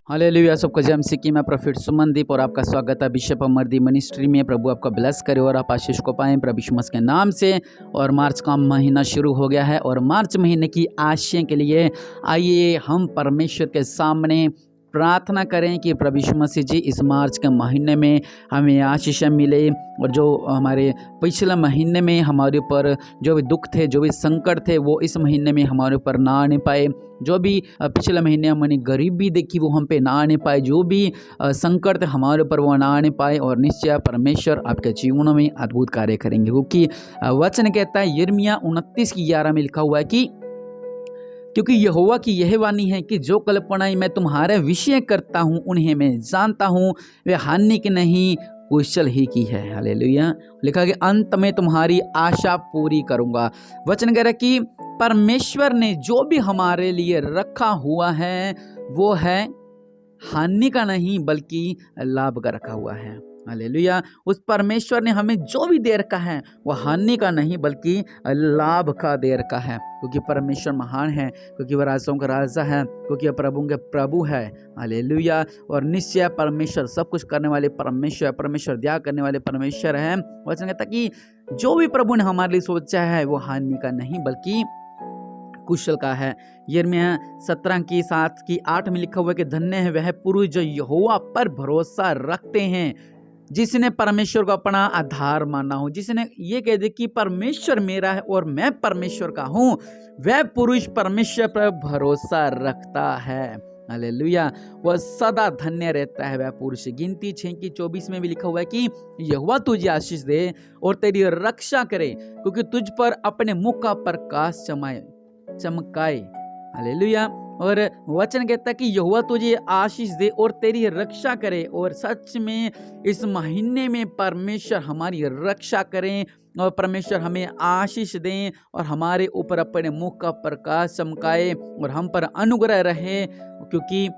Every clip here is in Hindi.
हालेलुया। सबको जय मसीह की। मैं प्रोफेट सुमनदीप और आपका स्वागत है बिशप अमरदीप मिनिस्ट्री में। प्रभु आपका ब्लेस करे और आप आशीष को पाएं प्रभु यीशु मसीह के नाम से। और मार्च का महीना शुरू हो गया है और मार्च महीने की आशय के लिए आइए हम परमेश्वर के सामने प्रार्थना करें कि प्रभु यीशु मसीह जी इस मार्च के महीने में हमें आशीष मिले। और जो हमारे पिछले महीने में हमारे ऊपर जो भी दुख थे, जो भी संकट थे, वो इस महीने में हमारे ऊपर ना आने पाए। जो भी पिछले महीने हमने गरीबी देखी वो हम पे ना आने पाए। जो भी संकट थे हमारे ऊपर वो ना आने पाए। और निश्चय परमेश्वर आपके जीवनों में अद्भुत कार्य करेंगे, क्योंकि वचन कहता है यिर्मयाह 29:11 में लिखा हुआ है कि क्योंकि यहोवा की यह वाणी है कि जो कल्पनाएं मैं तुम्हारे विषय करता हूँ उन्हें मैं जानता हूँ, वे हानि की नहीं कुशल ही की है। हालेलुया। लिखा कि अंत में तुम्हारी आशा पूरी करूंगा। वचन कह रहा है कि परमेश्वर ने जो भी हमारे लिए रखा हुआ है वो है हानि का नहीं बल्कि लाभ का रखा हुआ है। हालेलुया। उस परमेश्वर ने हमें जो भी दे रखा है वो हानि का नहीं बल्कि लाभ का दे रखा है, क्योंकि परमेश्वर महान है, क्योंकि वह राजाओं का राजा है, क्योंकि वह प्रभु के प्रभु है। हालेलुया। और निश्चय परमेश्वर सब कुछ करने वाले परमेश्वर दया करने वाले परमेश्वर है। वचन कहता कि जो भी प्रभु ने हमारे लिए सोचा है वो हानि का नहीं बल्कि कुशल का है। यिर्मयाह 17:7-8 में लिखा हुआ है कि धन्य है वह पुरुष जो यहोवा पर भरोसा रखते हैं, जिसने परमेश्वर को अपना आधार माना हो, जिसने ये कह दे कि परमेश्वर मेरा है और मैं परमेश्वर का हूं, वह पुरुष परमेश्वर पर भरोसा रखता है। हालेलुया। वह सदा धन्य रहता है वह पुरुष। गिनती 6:24 में भी लिखा हुआ है कि यहोवा तुझे आशीष दे और तेरी रक्षा करे, क्योंकि तुझ पर अपने मुख का प्रकाश चमकाए। हालेलुया। और वचन कहता है कि यहोवा तुझे आशीष दे और तेरी रक्षा करे। और सच में इस महीने में परमेश्वर हमारी रक्षा करें और परमेश्वर हमें आशीष दें और हमारे ऊपर अपने मुख का प्रकाश चमकाए और हम पर अनुग्रह रहे, क्योंकि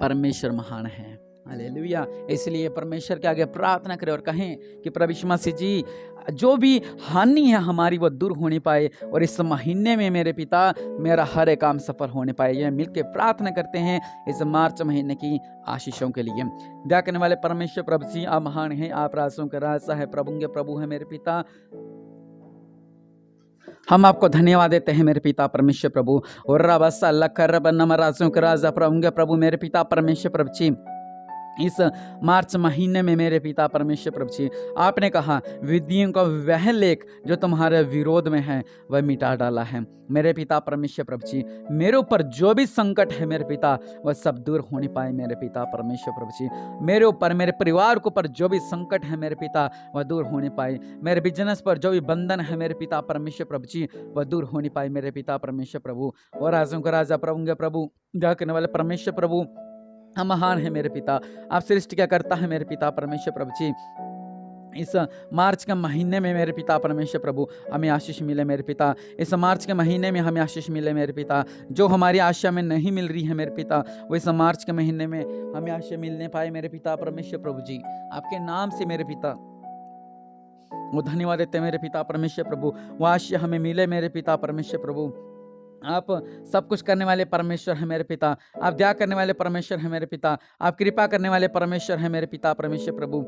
परमेश्वर महान है। हालेलुया। इसलिए परमेश्वर के आगे प्रार्थना करें और कहें कि प्रभु यीशु मसीह जी जो भी हानि है हमारी वो दूर होने पाए और इस महीने में मेरे पिता मेरा हर एक काम सफल होने पाए। ये मिलकर प्रार्थना करते हैं इस मार्च महीने की आशीषों के लिए। दया करने वाले परमेश्वर प्रभु जी आप महान हैं, आप राजों का राजा है, प्रभु के प्रभु है मेरे पिता। हम आपको धन्यवाद देते हैं मेरे पिता परमेश्वर प्रभु। और रबा लख रब नम राजों का राजा प्रभु मेरे पिता परमेश्वर प्रभु जी इस मार्च महीने में मेरे पिता परमेश्वर प्रभु जी आपने कहा विधियों का वह लेख जो तुम्हारे विरोध में है वह मिटा डाला है। मेरे पिता परमेश्वर प्रभु जी मेरे ऊपर जो भी संकट है मेरे पिता वह सब दूर होने पाए मेरे पिता परमेश्वर प्रभु जी। मेरे ऊपर मेरे परिवार के ऊपर जो भी संकट है मेरे पिता वह दूर होने पाए। मेरे बिजनेस पर जो भी बंधन है मेरे पिता परमेश्वर प्रभु जी वह दूर होने पाए मेरे पिता परमेश्वर प्रभु। और राजों का राजा प्रभु के प्रभु दया करने वाले परमेश्वर प्रभु हम महान है मेरे पिता, आप सृष्टि क्या करता है मेरे पिता परमेश्वर प्रभु जी। इस मार्च के महीने में मेरे पिता परमेश्वर प्रभु हमें आशीष मिले मेरे पिता। इस मार्च के महीने में हमें आशीष मिले मेरे पिता। जो हमारी आशा में नहीं मिल रही है मेरे पिता वो इस मार्च के महीने में हमें आशा मिलने पाए मेरे पिता परमेश्वर प्रभु जी। आपके नाम से मेरे पिता वो धन्यवाद देते हैं मेरे पिता परमेश्वर प्रभु। वो आशा हमें मिले मेरे पिता परमेश्वर प्रभु। आप सब कुछ करने वाले परमेश्वर है मेरे पिता, आप दया करने वाले परमेश्वर है मेरे पिता, आप कृपा करने वाले परमेश्वर है मेरे पिता परमेश्वर प्रभु।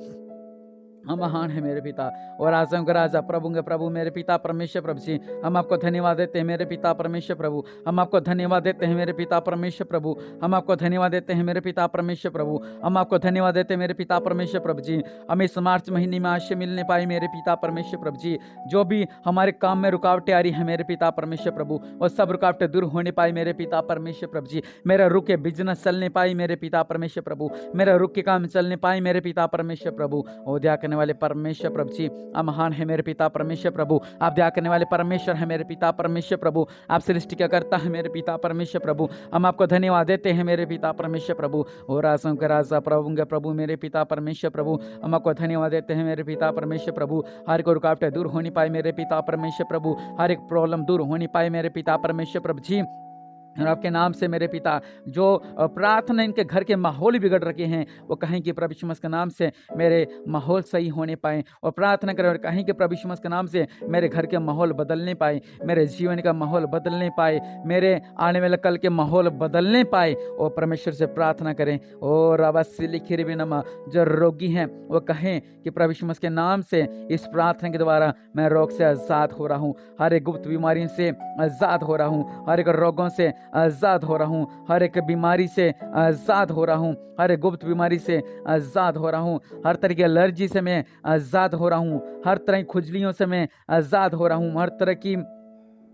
हम महान है मेरे पिता और राजाओं का राजा प्रभु के प्रभु मेरे पिता परमेश्वर प्रभु जी। हम आपको धन्यवाद देते हैं मेरे पिता परमेश्वर प्रभु। हम आपको धन्यवाद देते हैं मेरे पिता परमेश्वर प्रभु। हम आपको धन्यवाद देते हैं मेरे पिता परमेश्वर प्रभु। हम आपको धन्यवाद देते हैं मेरे पिता परमेश्वर प्रभु जी। हम इस मार्च महीने में आशीष मिलने पाए मेरे पिता परमेश्वर प्रभु जी। जो भी हमारे काम में रुकावटें आ रही है मेरे पिता परमेश्वर प्रभु और सब रुकावटें दूर होने पाए मेरे पिता परमेश्वर प्रभु जी। मेरा रुक के बिजनेस चलने पाए मेरे पिता परमेश्वर प्रभु। मेरा रुक के काम चलने पाए मेरे पिता परमेश्वर प्रभु। और दया करने वाले परमेश्वर प्रभु जी आप महान है मेरे पिता परमेश्वर प्रभु। आप दया करने वाले परमेश्वर है मेरे पिता परमेश्वर प्रभु। आप सृष्टि क्या करता है मेरे पिता परमेश्वर प्रभु। हम आपको धन्यवाद देते हैं मेरे पिता परमेश्वर प्रभु। और राजाओं का राजा प्रभु के प्रभु मेरे पिता परमेश्वर प्रभु। हम आपको धन्यवाद देते हैं मेरे पिता परमेश्वर प्रभु। हर एक रुकावटें दूर होनी पाए मेरे पिता परमेश्वर प्रभु। हर एक प्रॉब्लम दूर होनी पाए मेरे पिता परमेश्वर प्रभु जी। और आपके नाम से मेरे पिता जो प्रार्थना इनके घर के माहौल बिगड़ रखे हैं, वो कहीं कि प्रभु यीशु मसीह के नाम से मेरे माहौल सही होने पाए, और प्रार्थना करें और कहीं कि प्रभु यीशु मसीह के नाम से मेरे घर के माहौल बदलने पाए, मेरे जीवन का माहौल बदलने पाए, मेरे आने वाले कल के माहौल बदलने पाए। और परमेश्वर से प्रार्थना करें। और अवश्य लिखी बिनमा जो रोगी हैं वो कहें कि प्रभु यीशु मसीह के नाम से इस प्रार्थना के द्वारा मैं रोग से आज़ाद हो रहा हूँ, हर एक गुप्त बीमारी से आज़ाद हो रहा हूँ, हर एक रोगों से आज़ाद हो रहा हूँ, हर एक बीमारी से आज़ाद हो रहा हूँ, हर एक गुप्त बीमारी से आज़ाद हो रहा हूँ, हर तरह की एलर्जी से मैं आज़ाद हो रहा हूँ, हर तरह की खुजलियों से मैं आज़ाद हो रहा हूँ, हर तरह की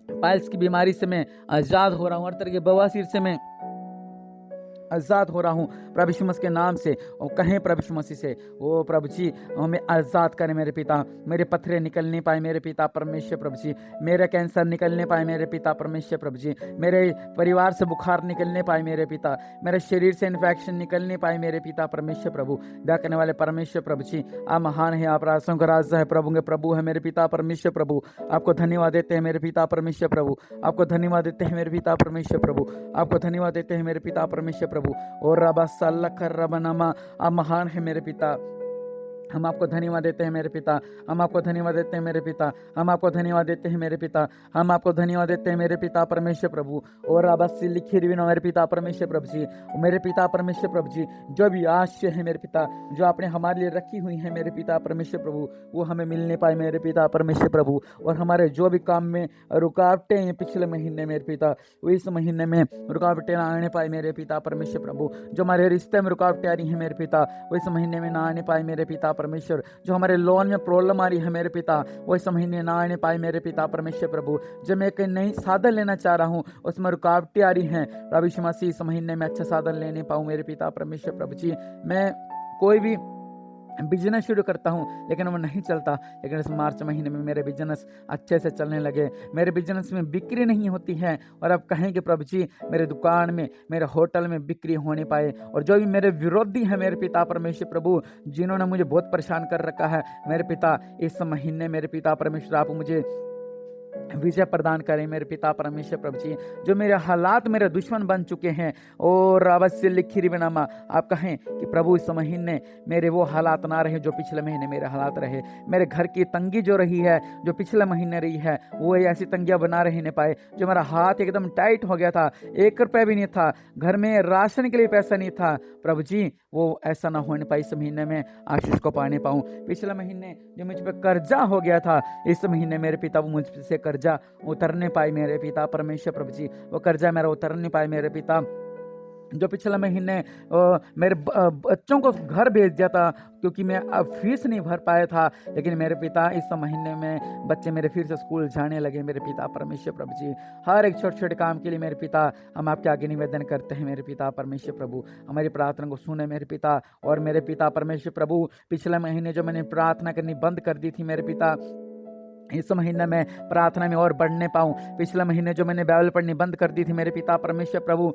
पाइल्स की बीमारी से मैं आज़ाद हो रहा हूँ, हर तरह के बवासीर से मैं आज़ाद हो रहा हूँ प्रभु यीशु मसीह के नाम से। और कहें प्रभु यीशु मसीह से, ओ प्रभु जी हमें आज़ाद करें मेरे पिता, मेरे पत्थरे निकलने पाए मेरे पिता परमेश्वर प्रभु जी, मेरा कैंसर निकलने पाए मेरे पिता परमेश्वर प्रभु जी, मेरे परिवार से बुखार निकलने पाए मेरे पिता, मेरे शरीर से इन्फेक्शन निकलने पाए मेरे पिता परमेश्वर प्रभु। दया करने वाले परमेश्वर प्रभु जी, आप महान है, आप राजों का राजा है, प्रभु के प्रभु है मेरे पिता परमेश्वर प्रभु। आपको धन्यवाद देते हैं मेरे पिता परमेश्वर प्रभु, आपको धन्यवाद देते हैं मेरे पिता परमेश्वर प्रभु, आपको धन्यवाद देते हैं मेरे पिता परमेश्वर प्रभु। और रबा सल्ला कर रबनामा, आप महान है मेरे पिता, हम आपको धन्यवाद देते हैं मेरे पिता, हम आपको धन्यवाद देते हैं मेरे पिता, हम आपको धन्यवाद देते हैं मेरे पिता, हम आपको धन्यवाद देते हैं मेरे पिता परमेश्वर प्रभु। और अवश्य लिखी रिविनो मेरे पिता परमेश्वर प्रभु जी, मेरे पिता परमेश्वर प्रभु जी, जो भी आशय है मेरे पिता, जो आपने हमारे लिए रखी हुई है मेरे पिता परमेश्वर प्रभु, वो हमें मिलने पाए मेरे पिता परमेश्वर प्रभु। और हमारे जो भी काम में रुकावटें हैं पिछले महीने मेरे पिता, वो इस महीने में रुकावटें ना आने पाए मेरे पिता परमेश्वर प्रभु। जो हमारे रिश्ते में रुकावटें आ रही हैं मेरे पिता, वो इस महीने में ना आने पाए मेरे पिता परमेश्वर। जो हमारे लोन में प्रॉब्लम आ रही है मेरे पिता, वो इस महीने ना आने पाए मेरे पिता परमेश्वर प्रभु। जब मैं एक नई साधन लेना चाह रहा हूँ, उसमें रुकावटें आ रही हैं प्रभु यीशु मसीह, इस महीने में अच्छा साधन लेने पाऊँ मेरे पिता परमेश्वर प्रभु जी। मैं कोई भी बिजनेस शुरू करता हूँ लेकिन वो नहीं चलता, लेकिन इस मार्च महीने में मेरे बिजनेस अच्छे से चलने लगे, मेरे बिजनेस में बिक्री नहीं होती है। और अब कहें कि प्रभु जी मेरे दुकान में, मेरे होटल में बिक्री होने पाए। और जो भी मेरे विरोधी है मेरे पिता परमेश्वर प्रभु, जिन्होंने मुझे बहुत परेशान कर रखा है मेरे पिता, इस महीने मेरे पिता परमेश्वर आप मुझे विजय प्रदान करें मेरे पिता परमेश्वर प्रभु जी। जो मेरे हालात मेरे दुश्मन बन चुके हैं, और अवश्य लिखी रिबनामा आप कहें कि प्रभु इस महीने मेरे वो हालात ना रहे जो पिछले महीने मेरे हालात रहे। मेरे घर की तंगी जो रही है, जो पिछले महीने रही है, वो ऐसी तंगियां बना रह नहीं पाए। जो मेरा हाथ एकदम टाइट हो गया था, 1 रुपया भी नहीं था, घर में राशन के लिए पैसा नहीं था, प्रभु जी वो ऐसा ना होने पाए। इस महीने में आशीष को पाने पाऊँ। पिछले महीने जो मुझ पर कर्जा हो गया था, इस महीने मेरे पिता वो मुझसे कर्जा उतरने पाए मेरे पिता परमेश्वर प्रभु जी, वो कर्जा मेरा उतरने पाए मेरे पिता। जो पिछले महीने मेरे बच्चों को घर भेज दिया था क्योंकि मैं फीस नहीं भर पाया था, लेकिन मेरे पिता इस महीने में बच्चे मेरे फिर से स्कूल जाने लगे मेरे पिता परमेश्वर प्रभु जी। हर एक छोटे छोटे काम के लिए मेरे पिता हम आपके आगे निवेदन करते हैं मेरे पिता परमेश्वर प्रभु। हमारी प्रार्थना को सुने मेरे पिता। और मेरे पिता परमेश्वर प्रभु, पिछले महीने जो मैंने प्रार्थना करनी बंद कर दी थी मेरे पिता, इस महीने में प्रार्थना में और बढ़ने पाऊं। पिछले महीने जो मैंने बाइबल पढ़नी बंद कर दी थी मेरे पिता परमेश्वर प्रभु,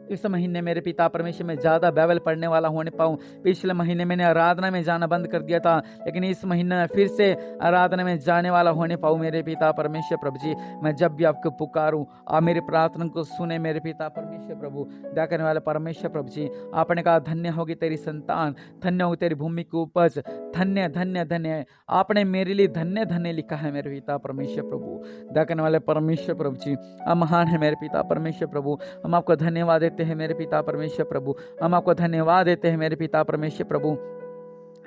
इस महीने मेरे पिता परमेश्वर में ज़्यादा बाइबल पढ़ने वाला होने पाऊँ। पिछले महीने मैंने आराधना में जाना बंद कर दिया था, लेकिन इस महीने में फिर से आराधना में जाने वाला होने पाऊँ मेरे पिता परमेश्वर प्रभु जी। मैं जब भी आपको पुकारूँ, आप मेरी प्रार्थना को सुने मेरे पिता परमेश्वर प्रभु। दया करने वाले परमेश्वर प्रभु जी, आपने कहा धन्य होगी तेरी संतान, धन्य होगी तेरी भूमि की उपज, धन्य धन्य धन्य आपने मेरे लिए धन्य धन्य लिखा है मेरे पिता परमेश्वर प्रभु। दया करने वाले परमेश्वर प्रभु जी, आप महान है मेरे पिता परमेश्वर प्रभु। हम आपको धन्यवाद देते हैं मेरे पिता परमेश्वर प्रभु, हम आपको धन्यवाद देते हैं मेरे पिता परमेश्वर प्रभु।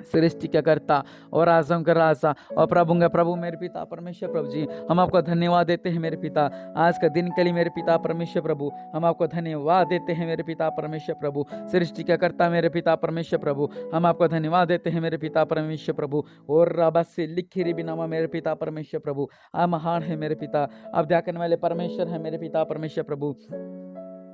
सृष्टि का कर्ता और आज़म का राजा और प्रभु का प्रभु मेरे पिता परमेश्वर प्रभु जी, हम आपको धन्यवाद देते हैं मेरे पिता। आज का दिन के लिए मेरे पिता परमेश्वर प्रभु, हम आपको धन्यवाद देते हैं मेरे पिता परमेश्वर प्रभु। सृष्टि का कर्ता मेरे पिता परमेश्वर प्रभु, हम आपको धन्यवाद देते हैं मेरे पिता परमेश्वर प्रभु। और रबा से लिखी री बिनामा मेरे पिता परमेश्वर प्रभु, आप महान है मेरे पिता, आप दया करने वाले परमेश्वर है मेरे पिता परमेश्वर प्रभु।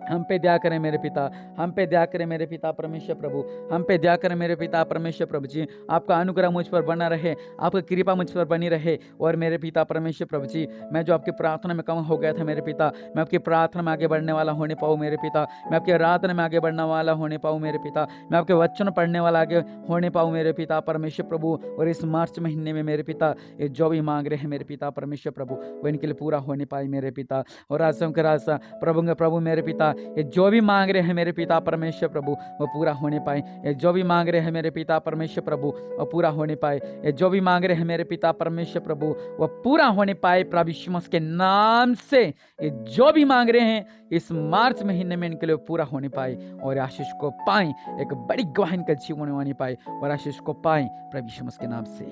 हम पे दया करें मेरे पिता, हम पे दया करें मेरे पिता परमेश्वर प्रभु, हम पे दया करें मेरे पिता परमेश्वर प्रभु जी। आपका अनुग्रह मुझ पर बना रहे, आपकी कृपा मुझ पर बनी रहे। और मेरे पिता परमेश्वर प्रभु जी, मैं जो आपकी प्रार्थना में कम हो गया था मेरे पिता, मैं आपकी प्रार्थना में आगे बढ़ने वाला होने पाऊँ मेरे पिता, मैं आपकी आराधना में आगे बढ़ने वाला होने पाऊँ मेरे पिता, मैं आपके वचन पढ़ने वाला आगे होने पाऊँ मेरे पिता परमेश्वर प्रभु। और इस मार्च महीने में मेरे पिता ये जो भी मांग रहे हैं मेरे पिता परमेश्वर प्रभु, वो इनके लिए पूरा होने पाए मेरे पिता। और राजा के राजा प्रभु मेरे पिता, ये जो भी मांग रहे हैं मेरे पिता परमेश्वर प्रभु, वो पूरा होने पाए। ये जो भी मांग रहे हैं मेरे पिता परमेश्वर प्रभु, वो पूरा होने पाए। ये जो भी मांग रहे हैं मेरे पिता परमेश्वर प्रभु, वो पूरा होने पाए प्रभु यीशु मसीह के नाम से। ये जो भी मांग रहे हैं इस मार्च महीने में इनके लिए पूरा होने पाए और आशीष को पाए, एक बड़ी गवाही इनका जीवन होने पाए और आशीष को पाए प्रभु यीशु मसीह के नाम से।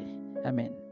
आमीन।